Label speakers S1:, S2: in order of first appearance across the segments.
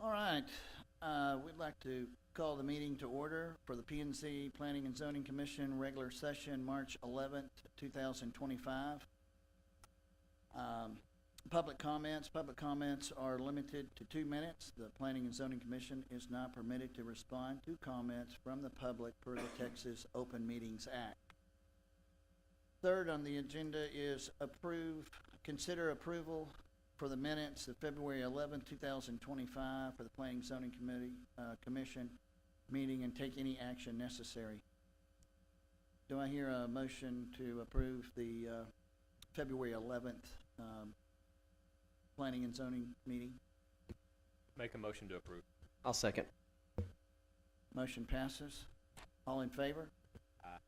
S1: All right, we'd like to call the meeting to order for the PNC Planning and Zoning Commission regular session, March 11th, 2025. Public comments are limited to 2 minutes. The Planning and Zoning Commission is not permitted to respond to comments from the public per the Texas Open Meetings Act. Third on the agenda is consider approval for the minutes of February 11, 2025 for the Planning and Zoning Commission meeting and take any action necessary. Do I hear a motion to approve the February 11th Planning and Zoning meeting?
S2: Make a motion to approve.
S3: I'll second.
S1: Motion passes. All in favor?
S2: Aye.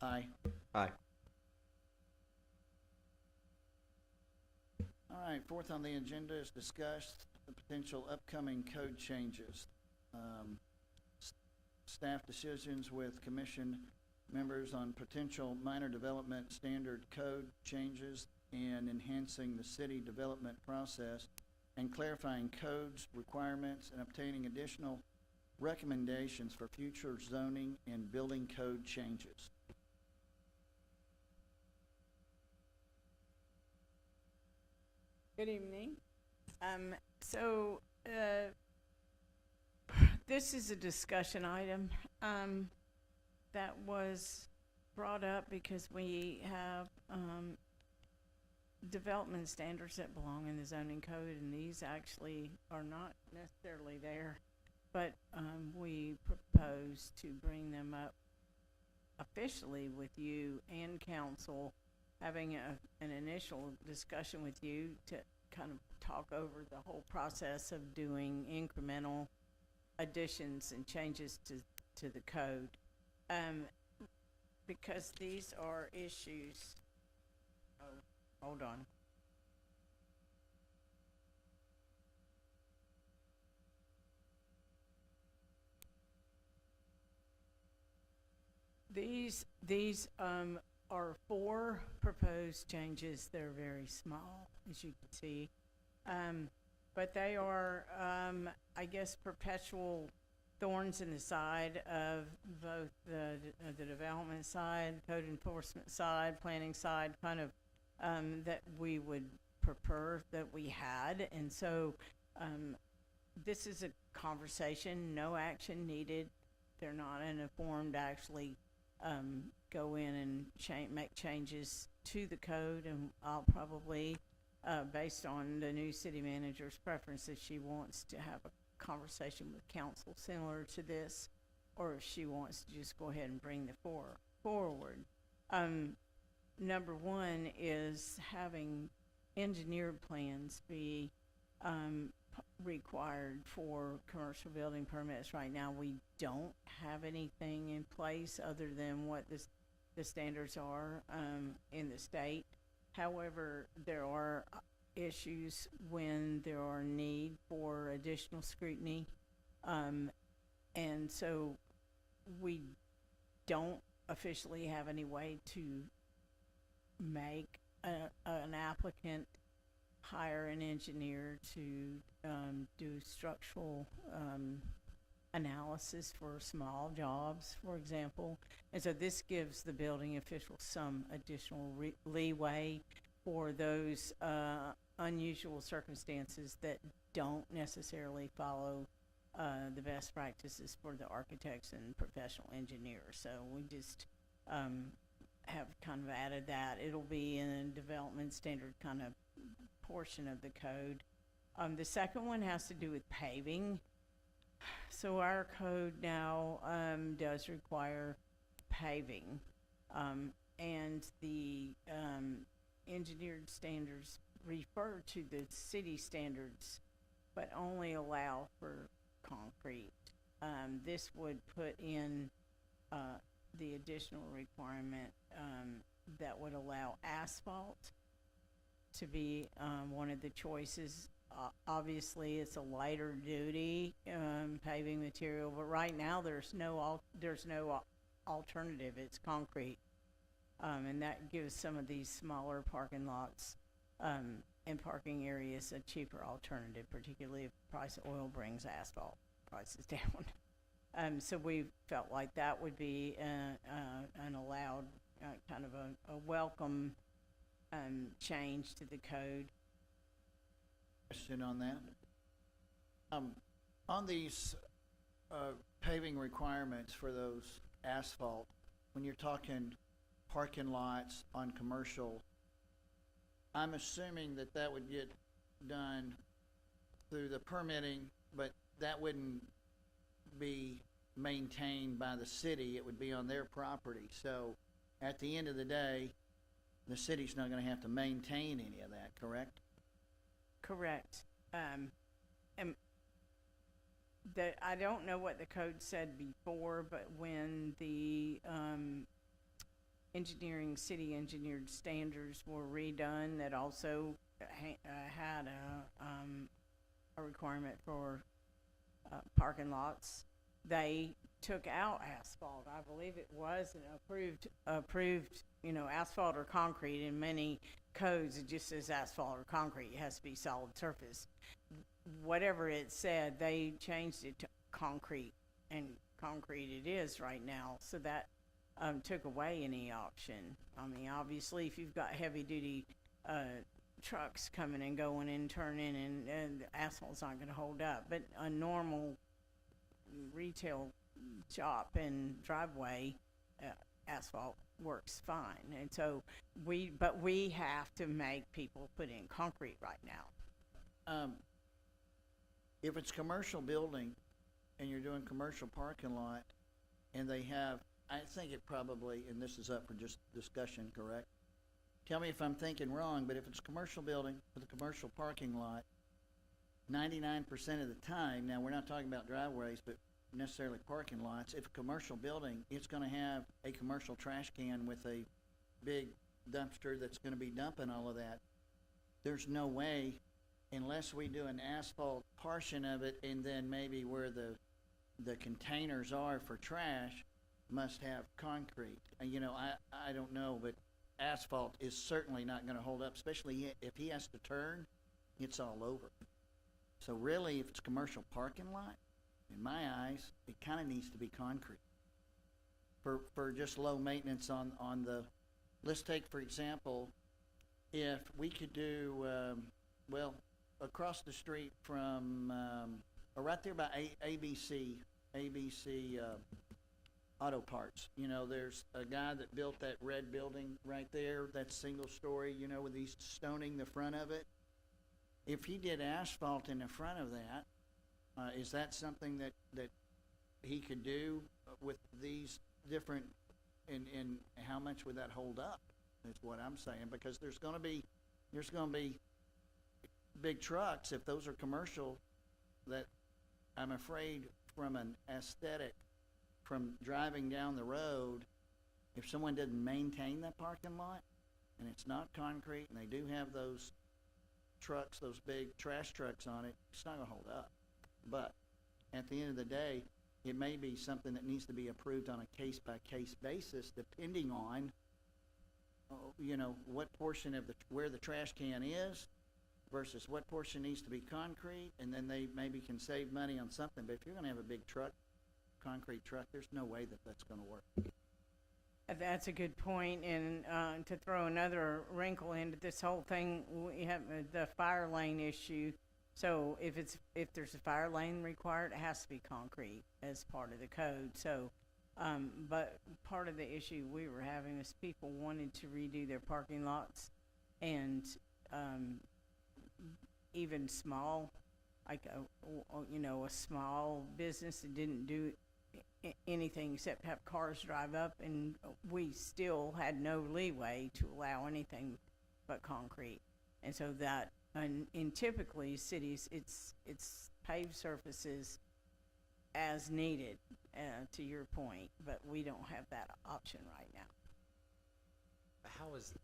S1: Aye.
S3: Aye.
S1: All right, fourth on the agenda is discuss the potential upcoming code changes. Staff decisions with commission members on potential minor development standard code changes and enhancing the city development process and clarifying codes, requirements, and obtaining additional recommendations for future zoning and building code changes.
S4: Good evening. This is a discussion item that was brought up because we have development standards that belong in the zoning code, and these actually are not necessarily there, but we propose to bring them up officially with you and council, having an initial discussion with you to kind of talk over the whole process of doing incremental additions and changes to the code. Because these are issues, hold on. These are 4 proposed changes. They're very small, as you can see. But they are, I guess, perpetual thorns in the side of both the development side, code enforcement side, planning side, kind of that we would prefer that we had. And so this is a conversation, no action needed. They're not in a form to actually go in and make changes to the code, and I'll probably, based on the new city manager's preference, if she wants to have a conversation with council similar to this, or if she wants to just go ahead and bring the forward. Number 1 is having engineered plans be required for commercial building permits. Right now we don't have anything in place other than what the standards are in the state. However, there are issues when there are need for additional scrutiny, and so we don't officially have any way to make an applicant hire an engineer to do structural analysis for small jobs, for example. And so this gives the building official some additional leeway for those unusual circumstances that don't necessarily follow the best practices for the architects and professional engineers. So we just have kind of added that. It'll be in a development standard kind of portion of the code. The second one has to do with paving. So our code now does require paving, and the engineered standards refer to the city standards, but only allow for concrete. This would put in the additional requirement that would allow asphalt to be one of the choices. Obviously, it's a lighter duty paving material, but right now there's no alternative. It's concrete, and that gives some of these smaller parking lots and parking areas a cheaper alternative, particularly if the price of oil brings asphalt prices down. So we felt like that would be an allowed, kind of a welcome change to the code.
S1: Question on that? On these paving requirements for those asphalt, when you're talking parking lots on commercial, I'm assuming that that would get done through the permitting, but that wouldn't be maintained by the city. It would be on their property. So at the end of the day, the city's not gonna have to maintain any of that, correct?
S4: Correct. And I don't know what the code said before, but when the city engineered standards were redone, that also had a requirement for parking lots. They took out asphalt. I believe it was an approved, asphalt or concrete. In many codes, it just says asphalt or concrete. It has to be solid surface. Whatever it said, they changed it to concrete, and concrete it is right now. So that took away any option. I mean, obviously, if you've got heavy-duty trucks coming and going and turning, and the asphalt's not going to hold up. But a normal retail shop and driveway, asphalt works fine. And so we have to make people put in concrete right now.
S1: If it's commercial building and you're doing commercial parking lot and they have, I think it probably, and this is up for just discussion, correct? Tell me if I'm thinking wrong, but if it's a commercial building with a commercial parking lot, 99% of the time, now we're not talking about driveways, but necessarily parking lots, if a commercial building, it's gonna have a commercial trash can with a big dumpster that's gonna be dumping all of that. There's no way, unless we do an asphalt portion of it, and then maybe where the containers are for trash must have concrete. I don't know, but asphalt is certainly not gonna hold up, especially if he has to turn, it's all over. So really, if it's a commercial parking lot, in my eyes, it kinda needs to be concrete. For just low maintenance on the, let's take, for example, if we could do, across the street from, or right there by ABC Auto Parts. There's a guy that built that red building right there, that single story, with he's stoning the front of it. If he did asphalt in the front of that, is that something that he could do with these different, and how much would that hold up, is what I'm saying, because there's gonna be big trucks, if those are commercial, that I'm afraid from an aesthetic, from driving down the road, if someone didn't maintain that parking lot, and it's not concrete, and they do have those trucks, those big trash trucks on it, it's not gonna hold up. But at the end of the day, it may be something that needs to be approved on a case-by-case basis, depending on, what portion of where the trash can is versus what portion needs to be concrete, and then they maybe can save money on something. But if you're gonna have a big truck, concrete truck, there's no way that that's gonna work.
S4: That's a good point. And to throw another wrinkle into this whole thing, we have the fire lane issue. So if there's a fire lane required, it has to be concrete as part of the code. So, but part of the issue we were having was people wanted to redo their parking lots, and even small, like a small business that didn't do anything except have cars drive up, and we still had no leeway to allow anything but concrete. And so that, and in typically cities, it's paved surfaces as needed, to your point, but we don't have that option right now.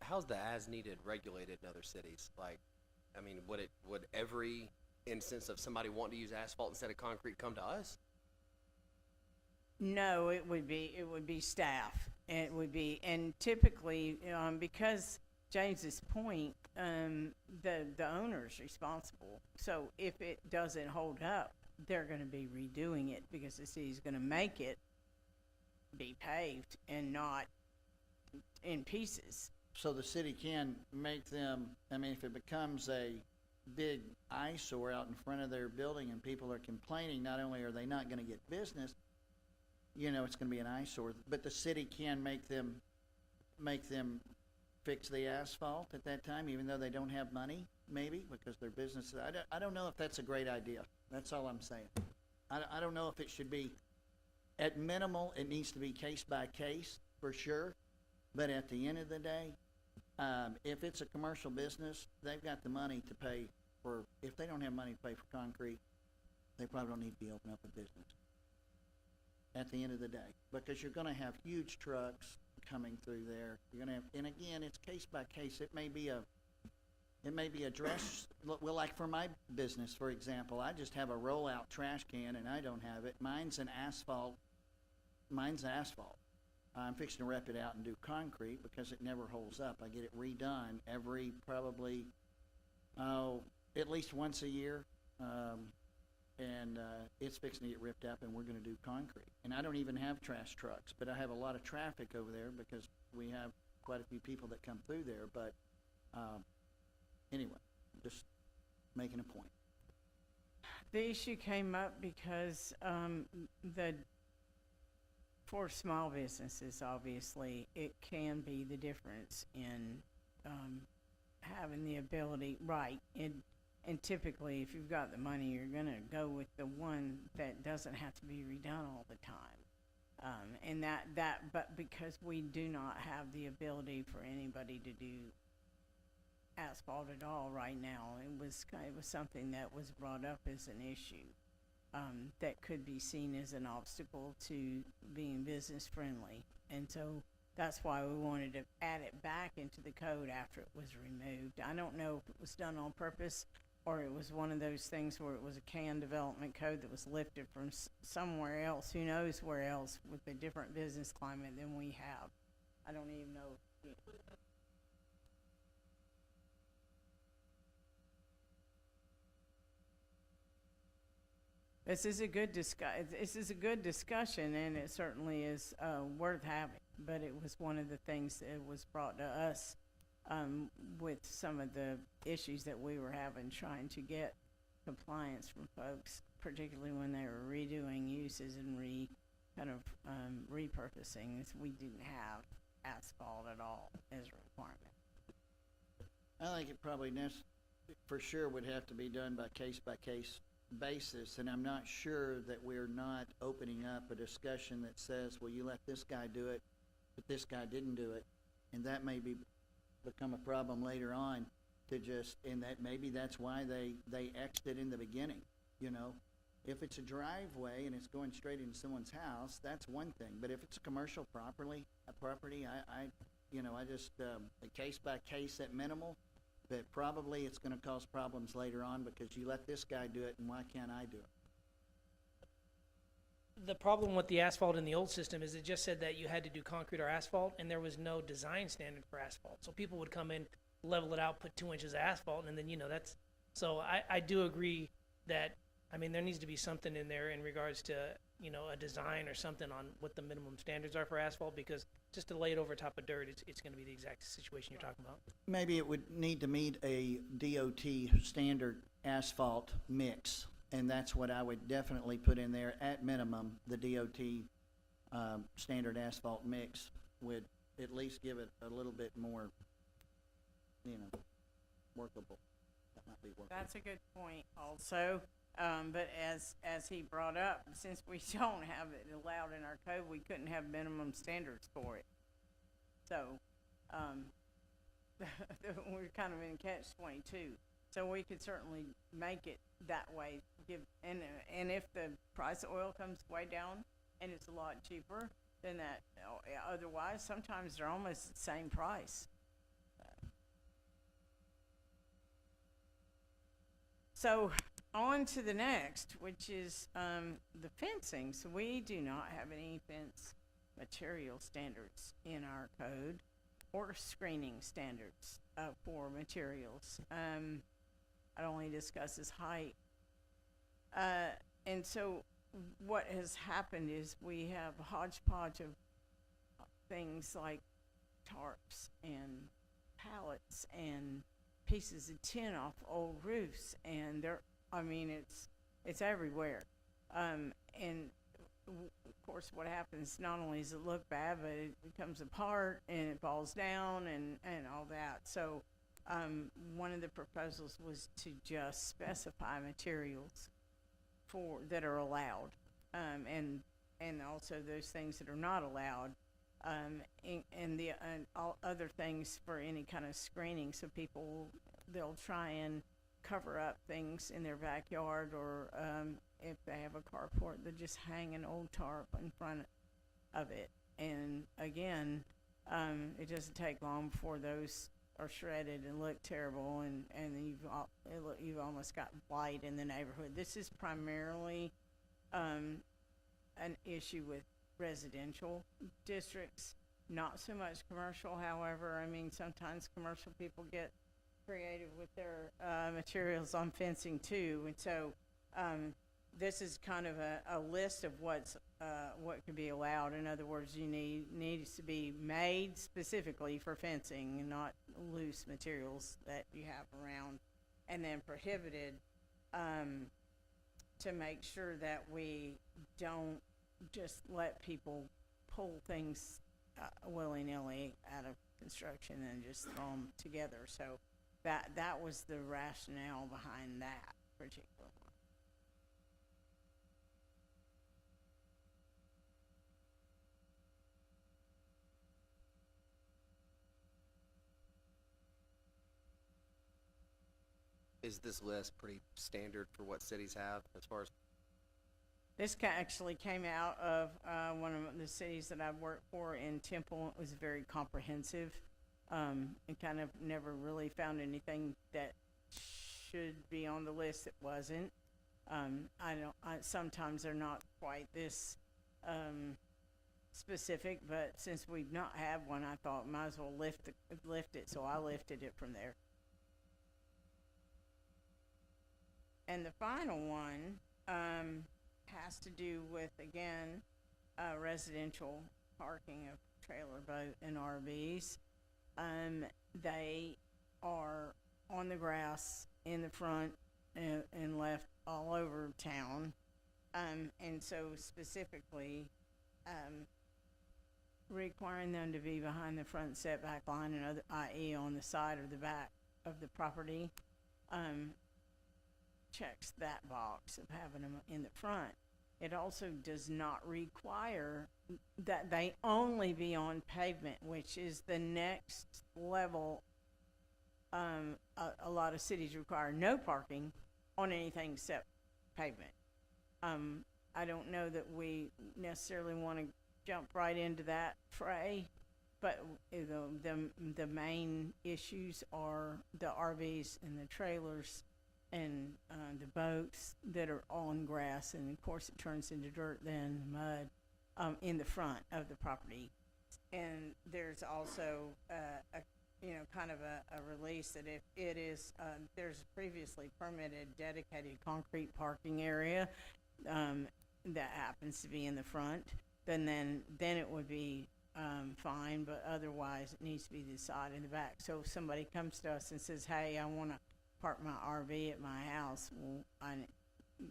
S3: How's the as needed regulated in other cities? Would every instance of somebody wanting to use asphalt instead of concrete come to us?
S4: No, it would be staff. And it would be, and typically, because James's point, the owner's responsible. So if it doesn't hold up, they're gonna be redoing it because the city's gonna make it be paved and not in pieces.
S1: So the city can make them, I mean, if it becomes a big eyesore out in front of their building and people are complaining, not only are they not gonna get business, you know, it's gonna be an eyesore, but the city can make them fix the asphalt at that time, even though they don't have money, maybe, because their business, I don't know if that's a great idea. That's all I'm saying. I don't know if it should be, at minimal, it needs to be case by case, for sure. But at the end of the day, if it's a commercial business, they've got the money to pay for, if they don't have money to pay for concrete, they probably don't need to be opening up a business at the end of the day, because you're gonna have huge trucks coming through there. You're gonna have, and again, it's case by case. It may be a dress, well, like for my business, for example, I just have a rollout trash can and I don't have it. Mine's asphalt. I'm fixing to rep it out and do concrete because it never holds up. I get it redone every probably, at least once a year. It's fixing to get ripped up and we're gonna do concrete. And I don't even have trash trucks, but I have a lot of traffic over there because we have quite a few people that come through there, but, anyway, just making a point.
S4: The issue came up because, for small businesses, obviously, it can be the difference in, having the ability, right, and typically, if you've got the money, you're gonna go with the one that doesn't have to be redone all the time. But because we do not have the ability for anybody to do asphalt at all right now, it was something that was brought up as an issue, that could be seen as an obstacle to being business friendly. And so that's why we wanted to add it back into the code after it was removed. I don't know if it was done on purpose or it was one of those things where it was a CAN development code that was lifted from somewhere else. Who knows where else with a different business climate than we have. I don't even know. This is a good discussion, and it certainly is worth having. But it was one of the things that was brought to us with some of the issues that we were having, trying to get compliance from folks, particularly when they were redoing uses and repurposing. We didn't have asphalt at all as a requirement.
S1: I think it probably for sure would have to be done by case basis, and I'm not sure that we're not opening up a discussion that says, well, you let this guy do it, but this guy didn't do it, and that may become a problem later on and that maybe that's why they X'd it in the beginning, you know. If it's a driveway and it's going straight into someone's house, that's one thing, but if it's a commercial property, I just, a case by case at minimal, but probably it's gonna cause problems later on because you let this guy do it and why can't I do it?
S5: The problem with the asphalt in the old system is it just said that you had to do concrete or asphalt, and there was no design standard for asphalt. So people would come in, level it out, put 2 inches of asphalt, and then, so I do agree that, there needs to be something in there in regards to, a design or something on what the minimum standards are for asphalt, because just to lay it over top of dirt, it's gonna be the exact situation you're talking about.
S1: Maybe it would need to meet a DOT standard asphalt mix. And that's what I would definitely put in there at minimum. The DOT standard asphalt mix would at least give it a little bit more, workable. That might be workable.
S4: That's a good point also. But as he brought up, since we don't have it allowed in our code, we couldn't have minimum standards for it. So, we're kind of in catch-22. So we could certainly make it that way. And if the price of oil comes way down and it's a lot cheaper than that, otherwise sometimes they're almost the same price. So on to the next, which is the fencing. So we do not have any fence material standards in our code. or screening standards, for materials. It only discusses height. And so what has happened is we have a hodgepodge of things like tarps and pallets and pieces of tin off old roofs, and it's everywhere. And of course, what happens, not only does it look bad, but it becomes apart and it falls down and all that. So one of the proposals was to just specify materials that are allowed, and also those things that are not allowed, and all other things for any kind of screening. So they'll try and cover up things in their backyard, or if they have a carport, they'll just hang an old tarp in front of it. And again, it doesn't take long before those are shredded and look terrible, and you've almost got blight in the neighborhood. This is primarily an issue with residential districts, not so much commercial. However, I mean, sometimes commercial people get creative with their materials on fencing too, and so this is kind of a list of what can be allowed. In other words, needs to be made specifically for fencing and not loose materials that you have around, and then prohibited, to make sure that we don't just let people pull things willy-nilly out of construction and just throw them together. So that was the rationale behind that particular one.
S3: Is this list pretty standard for what cities have as far as?
S4: This actually came out of one of the cities that I've worked for in Temple. It was very comprehensive, and kind of never really found anything that should be on the list that wasn't. Sometimes they're not quite this specific, but since we've not had one, I thought might as well lift it, so I lifted it from there. And the final one has to do with, again, residential parking of trailer, boat, and RVs. They are on the grass in the front and left all over town. And so specifically, requiring them to be behind the front setback line, and other, i.e. on the side or the back of the property, checks that box of having them in the front. It also does not require that they only be on pavement, which is the next level. A lot of cities require no parking on anything except pavement. I don't know that we necessarily want to jump right into that fray, but the main issues are the RVs and the trailers and the boats that are on grass, and of course it turns into dirt, then mud, in the front of the property. And there's also kind of a release that if it is there's previously permitted dedicated concrete parking area that happens to be in the front, then it would be fine, but otherwise it needs to be the side and the back. So if somebody comes to us and says, hey, I want to park my RV at my house, well,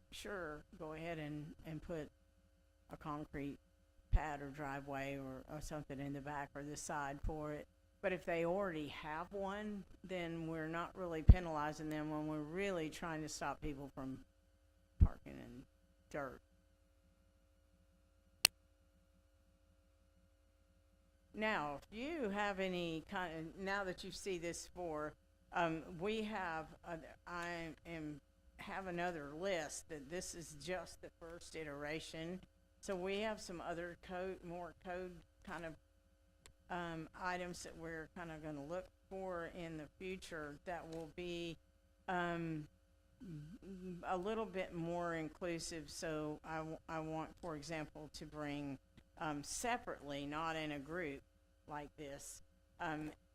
S4: sure, go ahead and put a concrete pad or driveway or something in the back or the side for it. But if they already have one, then we're not really penalizing them when we're really trying to stop people from parking in dirt. Now, if you have any kind of, now that you see this we have, have another list that this is just the first iteration. So we have some other more code kind of items that we're kind of going to look for in the future that will be a little bit more inclusive. So I want, for example, to bring separately, not in a group like this,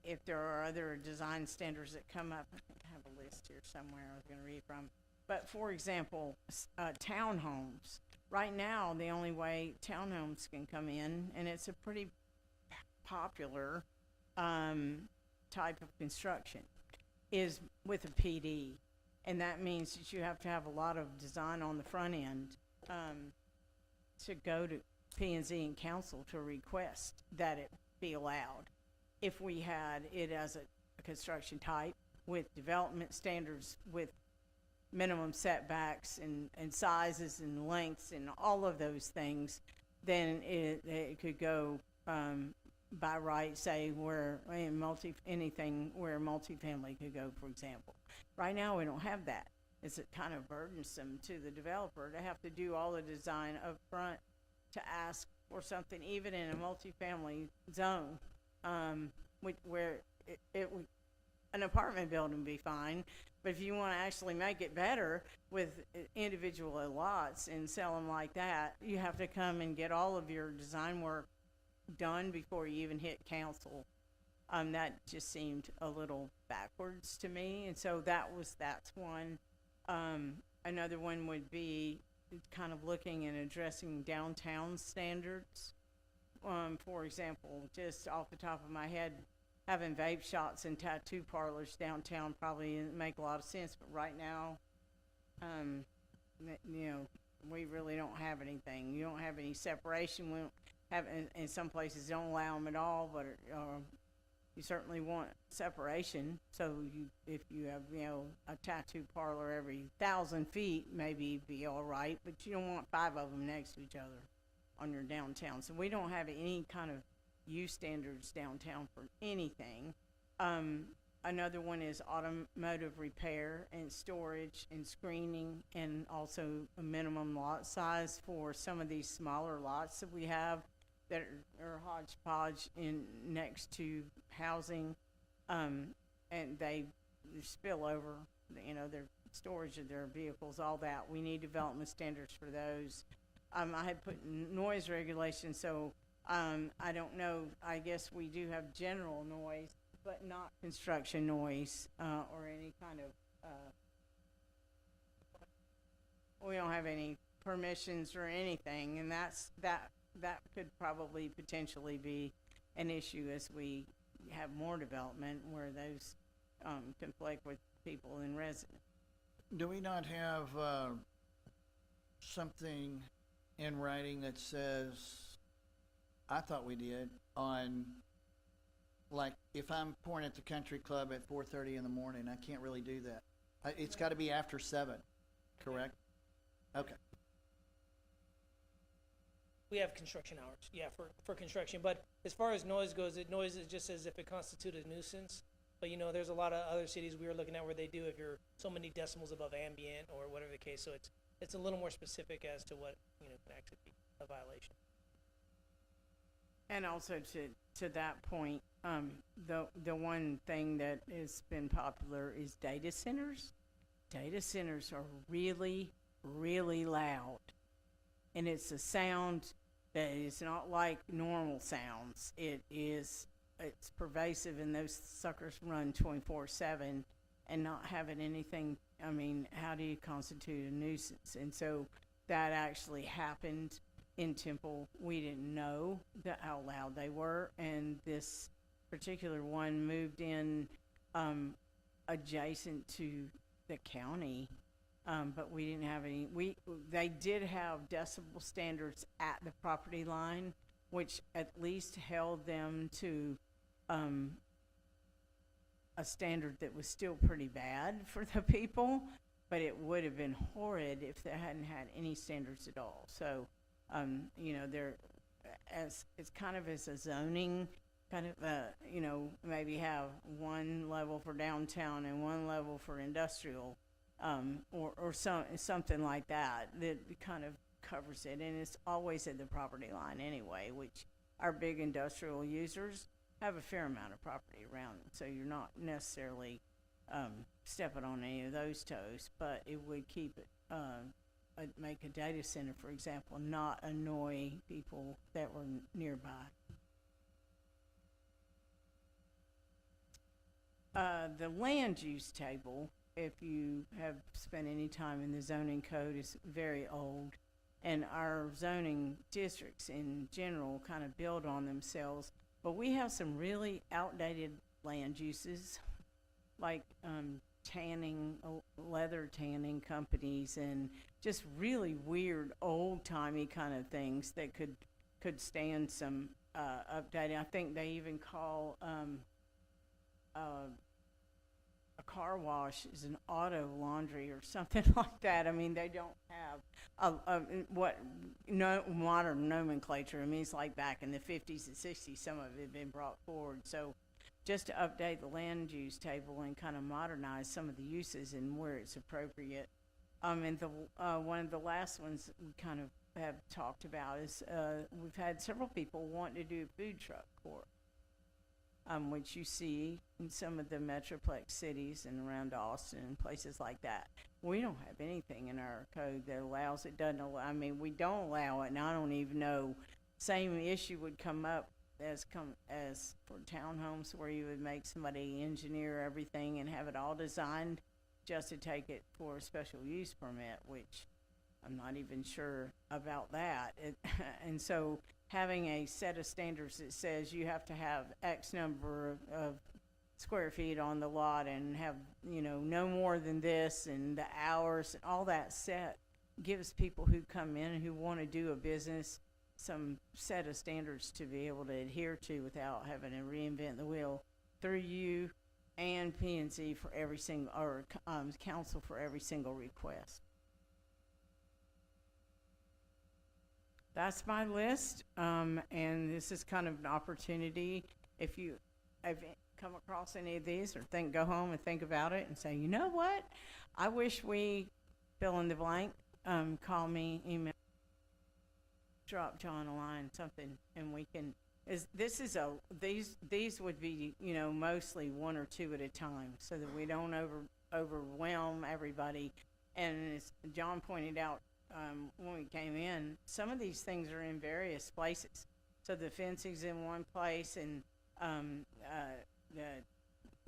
S4: If there are other design standards that come up, I think I have a list here somewhere I was gonna read from. But for example, townhomes. Right now, the only way townhomes can come in, and it's a pretty popular, type of construction, is with a PD. And that means that you have to have a lot of design on the front end, to go to P and Z and council to request that it be allowed. If we had it as a construction type with development standards, with minimum setbacks and sizes and lengths and all of those things, then it could go, by right, say where anything where multifamily could go, for example. Right now, we don't have that. It's kind of burdensome to the developer to have to do all the design up front to ask for something, even in a multifamily zone, where an apartment building would be fine. But if you want to actually make it better with individual lots and sell them like that, you have to come and get all of your design work done before you even hit council. That just seemed a little backwards to me, and so that's one. Another one would be kind of looking and addressing downtown standards. For example, just off the top of my head, having vape shops and tattoo parlors downtown probably didn't make a lot of sense, but right now, we really don't have anything. You don't have any separation. We don't have, in some places don't allow them at all, but you certainly want separation. So if you have, a tattoo parlor every 1,000 feet, maybe be all right, but you don't want 5 of them next to each other on your downtown. So we don't have any kind of use standards downtown for anything. Another one is automotive repair and storage and screening, and also a minimum lot size for some of these smaller lots that we have that are hodgepodge next to housing, and they spill over, their storage of their vehicles, all that. We need development standards for those. I had put noise regulation, so I don't know, I guess we do have general noise, but not construction noise, or any kind of, we don't have any permissions or anything, and that could probably potentially be an issue as we have more development where those, conflict with people in residence.
S1: Do we not have, something in writing that says, I thought we did, on, like, if I'm pouring at the country club at 4:30 in the morning, I can't really do that. It's gotta be after 7, correct? Okay.
S5: We have construction hours, yeah, for construction, but as far as noise goes, noise is just as if it constituted a nuisance. But there's a lot of other cities we were looking at where they do if you're so many decibels above ambient or whatever the case, so it's a little more specific as to what, can actually be a violation.
S4: And also to that point, the one thing that has been popular is data centers. Data centers are really, really loud. And it's a sound that is not like normal sounds. It's pervasive, and those suckers run 24/7 and not having anything. I mean, how do you constitute a nuisance? And so that actually happened in Temple. We didn't know how loud they were, and this particular one moved in adjacent to the county. But we didn't have any. They did have decibel standards at the property line, which at least held them to a standard that was still pretty bad for the people, but it would have been horrid if they hadn't had any standards at all. So, they're it's kind of as a zoning kind of maybe have one level for downtown and one level for industrial. Or something like that kind of covers it, and it's always at the property line anyway, which our big industrial users have a fair amount of property around them, so you're not necessarily stepping on any of those toes, but it would keep it, make a data center, for example, not annoy people that were nearby. the land use table, if you have spent any time in the zoning code, is very old. And our zoning districts in general kind of build on themselves. But we have some really outdated land uses, like tanning, leather tanning companies, and just really weird old-timey kind of things that could stand some updating. I think they even call a car wash is an auto laundry or something like that. I mean, they don't have modern nomenclature. I mean, it's like back in the 50s and 60s, some of it had been brought forward. So just to update the land use table and kind of modernize some of the uses and where it's appropriate. And one of the last ones we kind of have talked about is we've had several people want to do food truck court. Which you see in some of the metroplex cities and around Austin and places like that. We don't have anything in our code that allows it. Doesn't allow. I mean, we don't allow it, and I don't even know. Same issue would come up as for townhomes, where you would make somebody engineer everything and have it all designed just to take it for a special use permit, which I'm not even sure about that. And so having a set of standards that says you have to have X number of square feet on the lot and have, no more than this, and the hours, all that set gives people who come in and who want to do a business some set of standards to be able to adhere to without having to reinvent the wheel through you and P&Z for every single, or council for every single request. That's my list, and this is kind of an opportunity. If you have come across any of these, or go home and think about it and say, you know what, I wish we fill in the blank, call me, email, drop John a line, something, and we can. These would be, mostly one or two at a time, so that we don't overwhelm everybody. And as John pointed out, when we came in, some of these things are in various places. So the fencing's in one place, and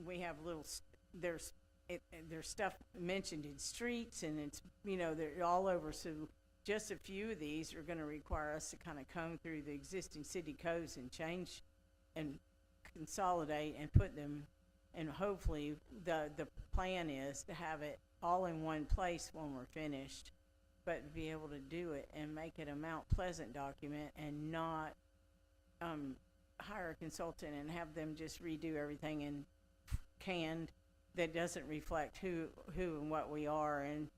S4: we have there's stuff mentioned in streets, and it's, they're all over. So just a few of these are going to require us to kind of comb through the existing city codes and change and consolidate and put them. And hopefully the plan is to have it all in one place when we're finished, but be able to do it and make it a Mount Pleasant document, and not hire a consultant and have them just redo everything in canned that doesn't reflect who and what we are. And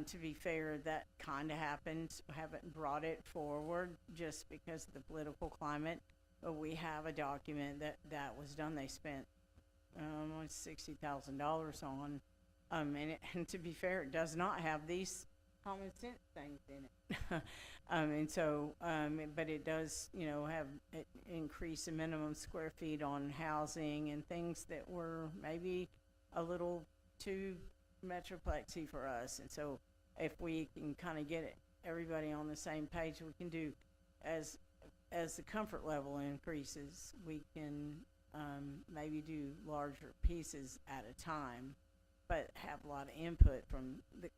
S4: to be fair, that kind of happens. We haven't brought it forward just because of the political climate, but we have a document that was done. They spent almost $60,000 on, and to be fair, it does not have these common sense things in it. And so, but it does, have it increase the minimum square feet on housing and things that were maybe a little too metroplexy for us. And so if we can kind of get everybody on the same page, we can do, as the comfort level increases, we can maybe do larger pieces at a time, but have a lot of input from the,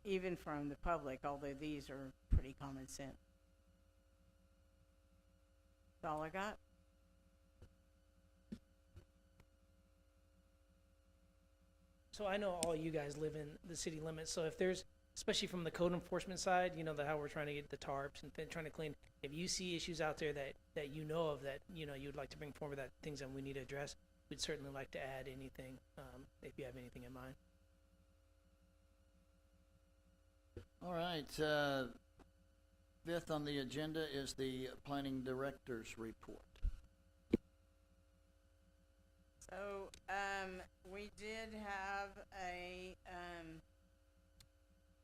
S4: even from the public, although these are pretty common sense. That's all I got.
S5: So I know all you guys live in the city limits, so if there's, especially from the code enforcement side, how we're trying to get the tarps and trying to clean, if you see issues out there that you know of, that, you'd like to bring forward, that things that we need to address, we'd certainly like to add anything, if you have anything in mind.
S1: All right, fifth on the agenda is the planning director's report.
S4: So, we did have a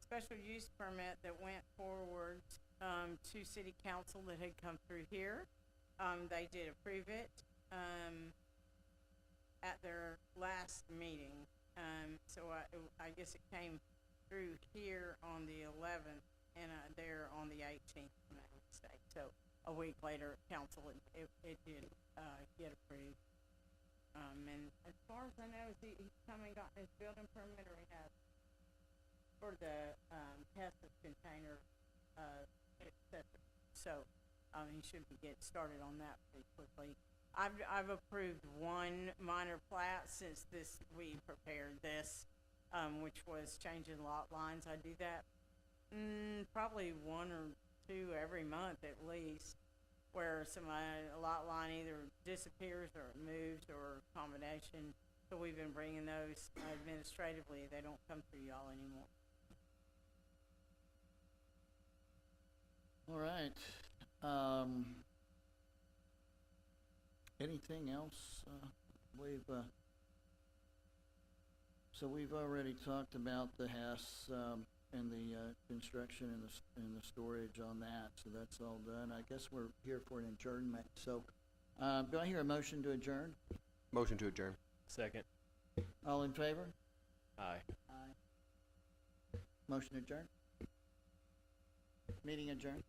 S4: special use permit that went forward to city council that had come through here. They did approve it at their last meeting. So I guess it came through here on the 11th and there on the 18th, if I'm not mistaken. So a week later, council, it did get approved. And far as I know, he's come and gotten his building permit, or he has for the, Hes's container, accessory. So, he should be getting started on that pretty quickly. I've approved one minor plat since we prepared this, which was changing lot lines. I do that, probably one or two every month at least, where a lot line either disappears or moves or combination. So we've been bringing those administratively. They don't come through y'all anymore.
S1: All right. Anything else? So we've already talked about the Hess, and the, construction and the storage on that, so that's all done. I guess we're here for an adjournment, so, do I hear a motion to adjourn?
S3: Motion to adjourn.
S2: Second.
S1: All in favor?
S2: Aye.
S1: Aye. Motion adjourned? Meeting adjourned?